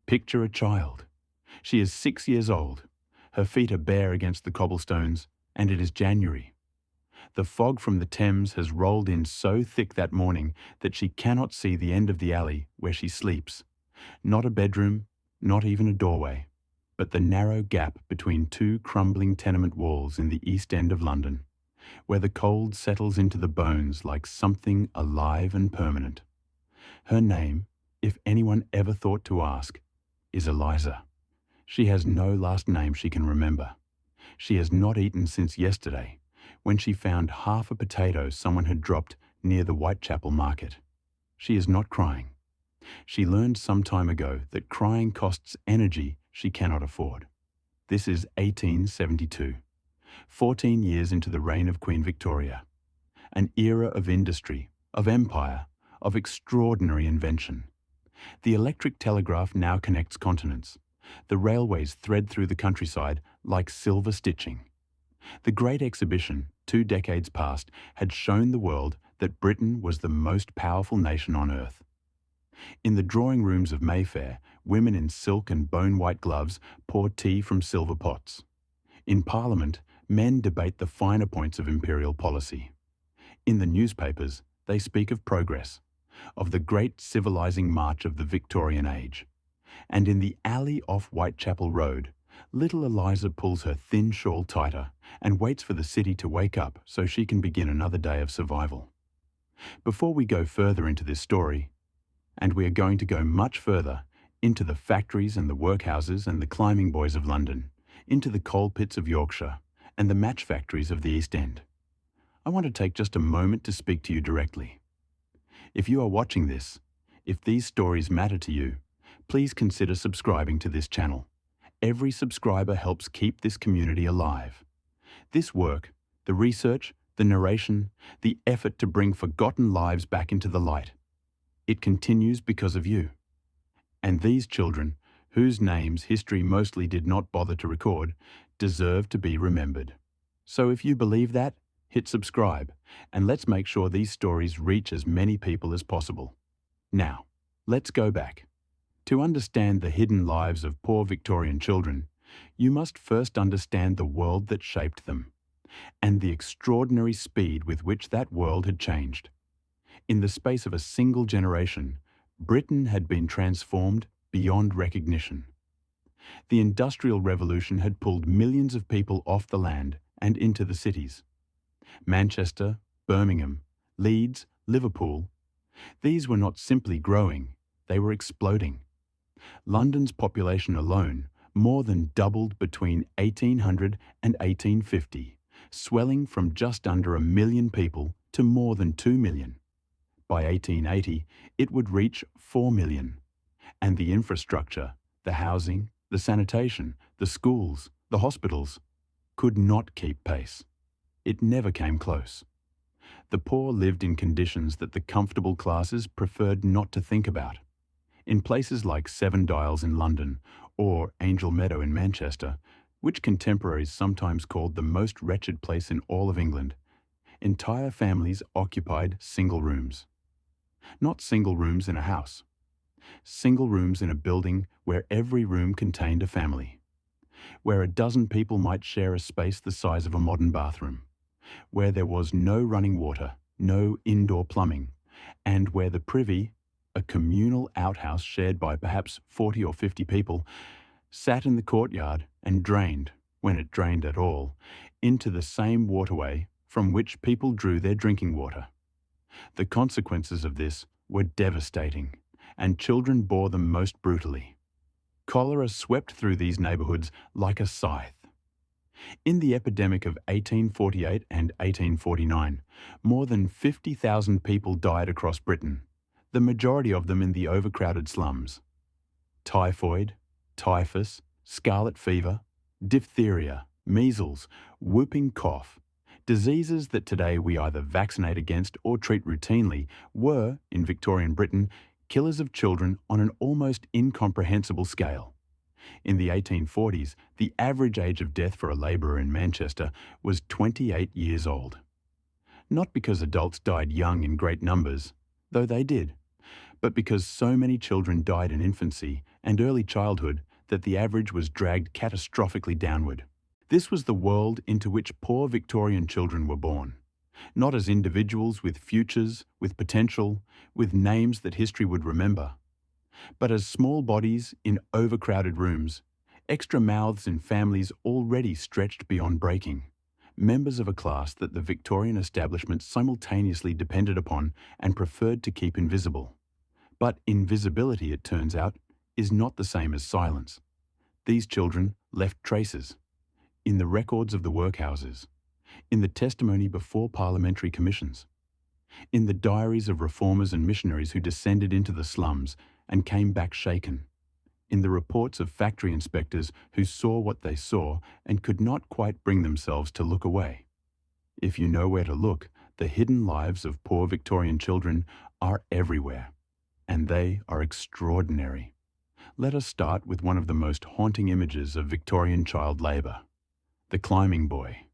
Picture a child. She is 6 years old. Her feet are bare against the cobblestones, and it is January. The fog from the Thames has rolled in so thick that morning that she cannot see the end of the alley where she sleeps. Not a bedroom, not even a doorway, but the narrow gap between two crumbling tenement walls in the East End of London, where the cold settles into the bones like something alive and permanent. Her name, if anyone ever thought to ask, is Eliza. She has no last name she can remember. She has not eaten since yesterday, when she found half a potato someone had dropped near the Whitechapel market. She is not crying. She learned some time ago that crying costs energy she cannot afford. This is 1872, 14 years into the reign of Queen Victoria, an era of industry, of empire, of extraordinary invention. The electric telegraph now connects continents. The railways thread through the countryside like silver stitching. The Great Exhibition, 2 decades past, had shown the world that Britain was the most powerful nation on earth. In the drawing rooms of Mayfair, women in silk and bone-white gloves pour tea from silver pots. In Parliament, men debate the finer points of imperial policy. In the newspapers, they speak of progress, of the great civilizing march of the Victorian age. And in the alley off Whitechapel Road, little Eliza pulls her thin shawl tighter and waits for the city to wake up so she can begin another day of survival. Before we go further into this story, and we are going to go much further into the factories and the workhouses and the climbing boys of London, into the coal pits of Yorkshire and the match factories of the East End, I want to take just a moment to speak to you directly. If you are watching this, if these stories matter to you, please consider subscribing to this channel. Every subscriber helps keep this community alive. This work, the research, the narration, the effort to bring forgotten lives back into the light, it continues because of you. And these children, whose names history mostly did not bother to record, deserve to be remembered. So if you believe that, hit subscribe, and let's make sure these stories reach as many people as possible. Now, let's go back. To understand the hidden lives of poor Victorian children, you must first understand the world that shaped them, and the extraordinary speed with which that world had changed. In the space of a single generation, Britain had been transformed beyond recognition. The Industrial Revolution had pulled millions of people off the land and into the cities. Manchester, Birmingham, Leeds, Liverpool, these were not simply growing, they were exploding. London's population alone more than doubled between 1800 and 1850, swelling from just under 1 million people to more than 2 million. By 1880, it would reach 4 million, and the infrastructure, the housing, the sanitation, the schools, the hospitals, could not keep pace. It never came close. The poor lived in conditions that the comfortable classes preferred not to think about. In places like Seven Dials in London or Angel Meadow in Manchester, which contemporaries sometimes called the most wretched place in all of England, entire families occupied single rooms. Not single rooms in a house. Single rooms in a building where every room contained a family. Where 12 people might share a space the size of a modern bathroom. Where there was no running water, no indoor plumbing, and where the privy, a communal outhouse shared by perhaps 40 or 50 people, sat in the courtyard and drained, when it drained at all, into the same waterway from which people drew their drinking water. The consequences of this were devastating, and children bore them most brutally. Cholera swept through these neighbourhoods like a scythe. In the epidemic of 1848 and 1849, more than 50,000 people died across Britain, the majority of them in the overcrowded slums. Typhoid, typhus, scarlet fever, diphtheria, measles, whooping cough, diseases that today we either vaccinate against or treat routinely, were, in Victorian Britain, killers of children on an almost incomprehensible scale. In the 1840s, the average age of death for a labourer in Manchester was 28 years old. Not because adults died young in great numbers, though they did, but because so many children died in infancy and early childhood that the average was dragged catastrophically downward. This was the world into which poor Victorian children were born, not as individuals with futures, with potential, with names that history would remember, but as small bodies in overcrowded rooms, extra mouths in families already stretched beyond breaking, members of a class that the Victorian establishment simultaneously depended upon and preferred to keep invisible. But invisibility, it turns out, is not the same as silence. These children left traces in the records of the workhouses, in the testimony before parliamentary commissions, in the diaries of reformers and missionaries who descended into the slums and came back shaken, in the reports of factory inspectors who saw what they saw and could not quite bring themselves to look away. If you know where to look, the hidden lives of poor Victorian children are everywhere, and they are extraordinary. Let us start with one of the most haunting images of Victorian child labour: the climbing boy.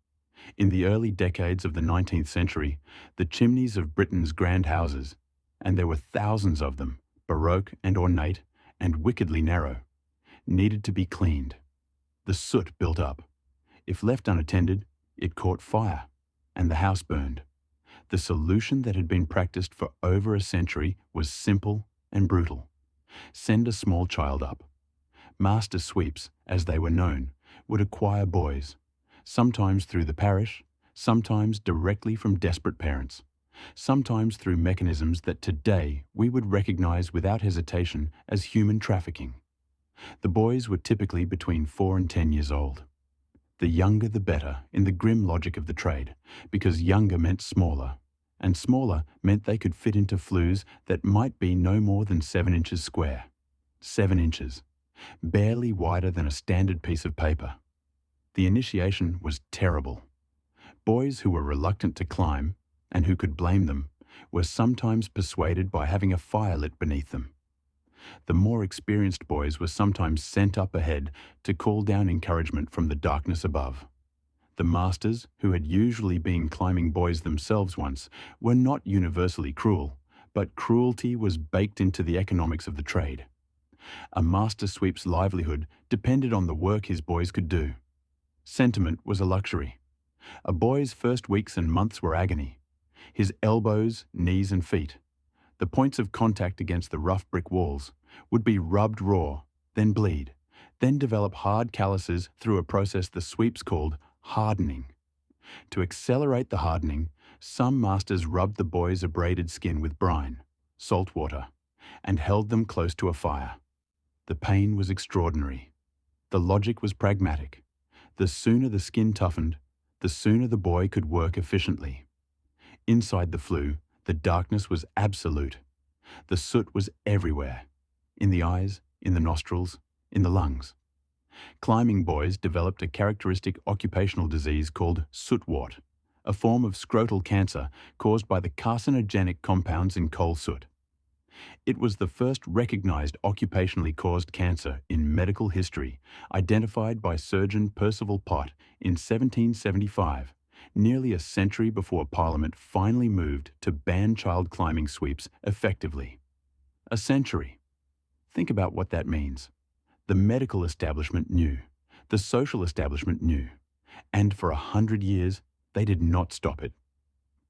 In the early decades of the 19th century, the chimneys of Britain's grand houses, and there were thousands of them, baroque and ornate and wickedly narrow, needed to be cleaned. The soot built up. If left unattended, it caught fire, and the house burned. The solution that had been practiced for over a century was simple and brutal. Send a small child up. Master sweeps, as they were known, would acquire boys, sometimes through the parish, sometimes directly from desperate parents, sometimes through mechanisms that today we would recognize without hesitation as human trafficking. The boys were typically between 4 and 10 years old. The younger the better in the grim logic of the trade, because younger meant smaller, and smaller meant they could fit into flues that might be no more than 7 inches square. 7 inches, barely wider than a standard piece of paper. The initiation was terrible. Boys who were reluctant to climb, and who could blame them, were sometimes persuaded by having a fire lit beneath them. The more experienced boys were sometimes sent up ahead to call down encouragement from the darkness above. The masters, who had usually been climbing boys themselves once, were not universally cruel, but cruelty was baked into the economics of the trade. A master sweep's livelihood depended on the work his boys could do. Sentiment was a luxury. A boy's first weeks and months were agony. His elbows, knees and feet, the points of contact against the rough brick walls, would be rubbed raw, then bleed, then develop hard calluses through a process the sweeps called hardening. To accelerate the hardening, some masters rubbed the boys' abraded skin with brine, salt water, and held them close to a fire. The pain was extraordinary. The logic was pragmatic. The sooner the skin toughened, the sooner the boy could work efficiently. Inside the flue, the darkness was absolute. The soot was everywhere, in the eyes, in the nostrils, in the lungs. Climbing boys developed a characteristic occupational disease called sootwort, a form of scrotal cancer caused by the carcinogenic compounds in coal soot. It was the first recognized occupationally caused cancer in medical history, identified by surgeon Percival Pott in 1775, nearly a century before Parliament finally moved to ban child climbing sweeps effectively. A century. Think about what that means. The medical establishment knew. The social establishment knew. And for 100 years, they did not stop it.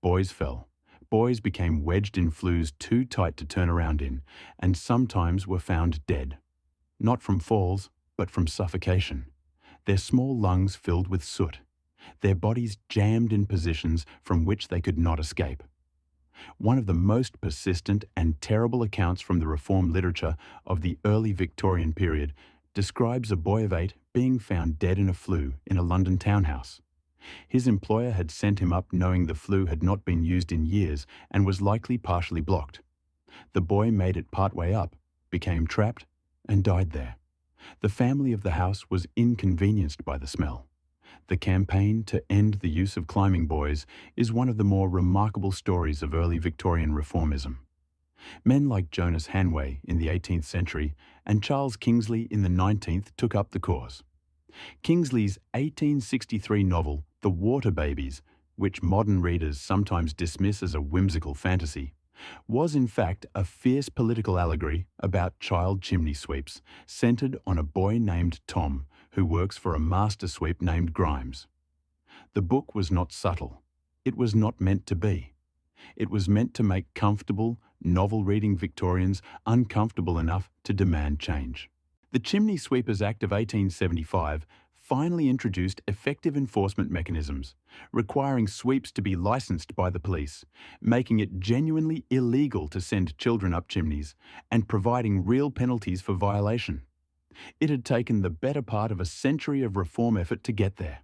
Boys fell. Boys became wedged in flues too tight to turn around in, and sometimes were found dead. Not from falls, but from suffocation. Their small lungs filled with soot. Their bodies jammed in positions from which they could not escape. One of the most persistent and terrible accounts from the reform literature of the early Victorian period describes a boy of 8 being found dead in a flue in a London townhouse. His employer had sent him up knowing the flue had not been used in years and was likely partially blocked. The boy made it partway up, became trapped, and died there. The family of the house was inconvenienced by the smell. The campaign to end the use of climbing boys is one of the more remarkable stories of early Victorian reformism. Men like Jonas Hanway in the 18th century and Charles Kingsley in the 19th took up the cause. Kingsley's 1863 novel, The Water Babies, which modern readers sometimes dismiss as a whimsical fantasy, was in fact a fierce political allegory about child chimney sweeps, centred on a boy named Tom who works for a master sweep named Grimes. The book was not subtle. It was not meant to be. It was meant to make comfortable, novel-reading Victorians uncomfortable enough to demand change. The Chimney Sweepers Act of 1875 finally introduced effective enforcement mechanisms, requiring sweeps to be licensed by the police, making it genuinely illegal to send children up chimneys, and providing real penalties for violation. It had taken the better part of a century of reform effort to get there.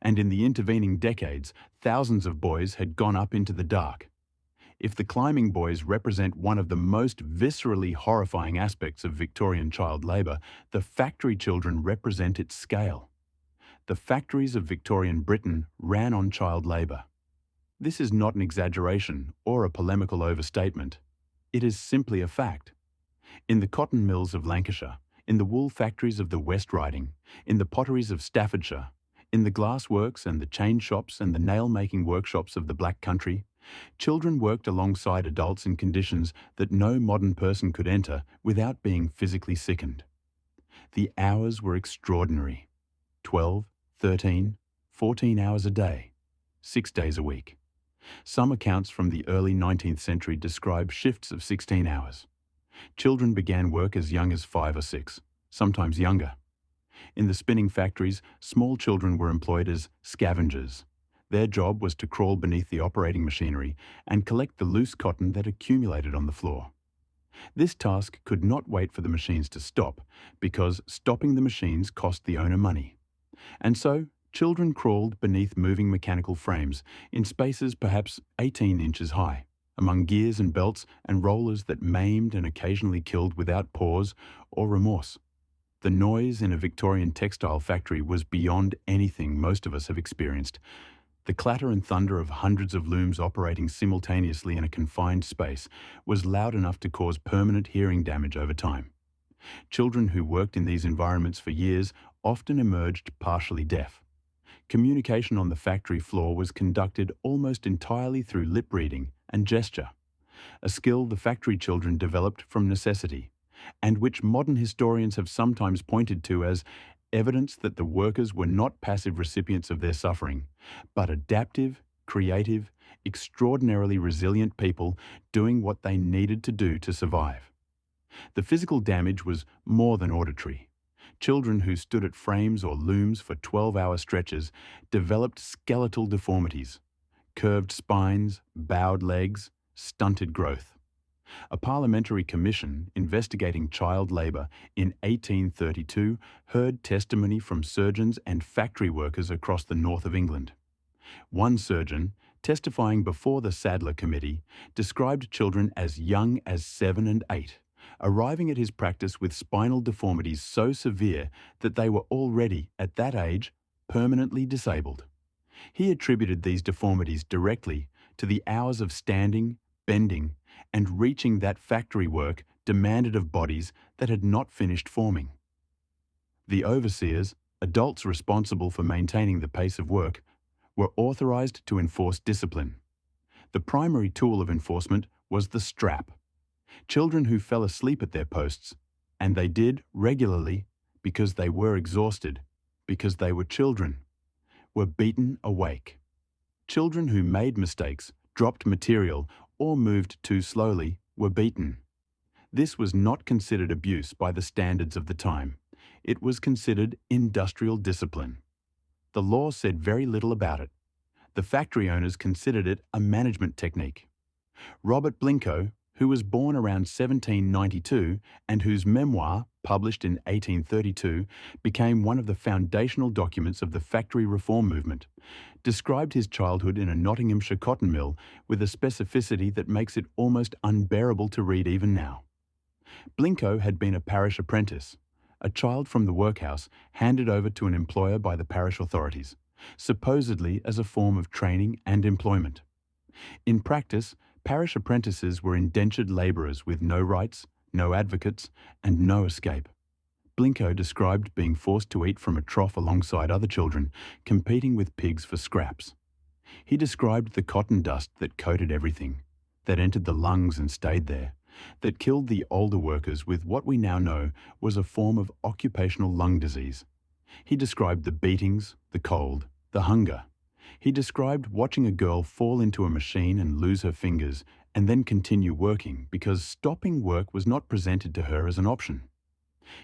And in the intervening decades, thousands of boys had gone up into the dark. If the climbing boys represent one of the most viscerally horrifying aspects of Victorian child labour, the factory children represent its scale. The factories of Victorian Britain ran on child labour. This is not an exaggeration or a polemical overstatement. It is simply a fact. In the cotton mills of Lancashire, in the wool factories of the West Riding, in the potteries of Staffordshire, in the glass works and the chain shops and the nail-making workshops of the Black Country, children worked alongside adults in conditions that no modern person could enter without being physically sickened. The hours were extraordinary. 12, 13, 14 hours a day, 6 days a week. Some accounts from the early 19th century describe shifts of 16 hours. Children began work as young as 5 or 6, sometimes younger. In the spinning factories, small children were employed as scavengers. Their job was to crawl beneath the operating machinery and collect the loose cotton that accumulated on the floor. This task could not wait for the machines to stop, because stopping the machines cost the owner money. And so, children crawled beneath moving mechanical frames in spaces perhaps 18 inches high, among gears and belts and rollers that maimed and occasionally killed without pause or remorse. The noise in a Victorian textile factory was beyond anything most of us have experienced. The clatter and thunder of hundreds of looms operating simultaneously in a confined space was loud enough to cause permanent hearing damage over time. Children who worked in these environments for years often emerged partially deaf. Communication on the factory floor was conducted almost entirely through lip reading and gesture, a skill the factory children developed from necessity, and which modern historians have sometimes pointed to as evidence that the workers were not passive recipients of their suffering, but adaptive, creative, extraordinarily resilient people doing what they needed to do to survive. The physical damage was more than auditory. Children who stood at frames or looms for 12-hour stretches developed skeletal deformities, curved spines, bowed legs, stunted growth. A parliamentary commission investigating child labour in 1832 heard testimony from surgeons and factory workers across the north of England. One surgeon, testifying before the Sadler Committee, described children as young as 7 and 8, arriving at his practice with spinal deformities so severe that they were already, at that age, permanently disabled. He attributed these deformities directly to the hours of standing, bending, and reaching that factory work demanded of bodies that had not finished forming. The overseers, adults responsible for maintaining the pace of work, were authorised to enforce discipline. The primary tool of enforcement was the strap. Children who fell asleep at their posts, and they did regularly because they were exhausted, because they were children, were beaten awake. Children who made mistakes, dropped material, or moved too slowly were beaten. This was not considered abuse by the standards of the time. It was considered industrial discipline. The law said very little about it. The factory owners considered it a management technique. Robert Blincoe, who was born around 1792 and whose memoir, published in 1832, became one of the foundational documents of the factory reform movement, described his childhood in a Nottinghamshire cotton mill with a specificity that makes it almost unbearable to read even now. Blincoe had been a parish apprentice, a child from the workhouse handed over to an employer by the parish authorities, supposedly as a form of training and employment. In practice, parish apprentices were indentured labourers with no rights, no advocates, and no escape. Blincoe described being forced to eat from a trough alongside other children, competing with pigs for scraps. He described the cotton dust that coated everything, that entered the lungs and stayed there, that killed the older workers with what we now know was a form of occupational lung disease. He described the beatings, the cold, the hunger. He described watching a girl fall into a machine and lose her fingers and then continue working because stopping work was not presented to her as an option.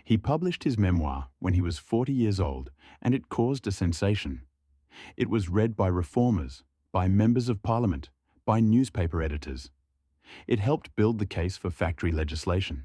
He published his memoir when he was 40 years old, and it caused a sensation. It was read by reformers, by members of parliament, by newspaper editors. It helped build the case for factory legislation.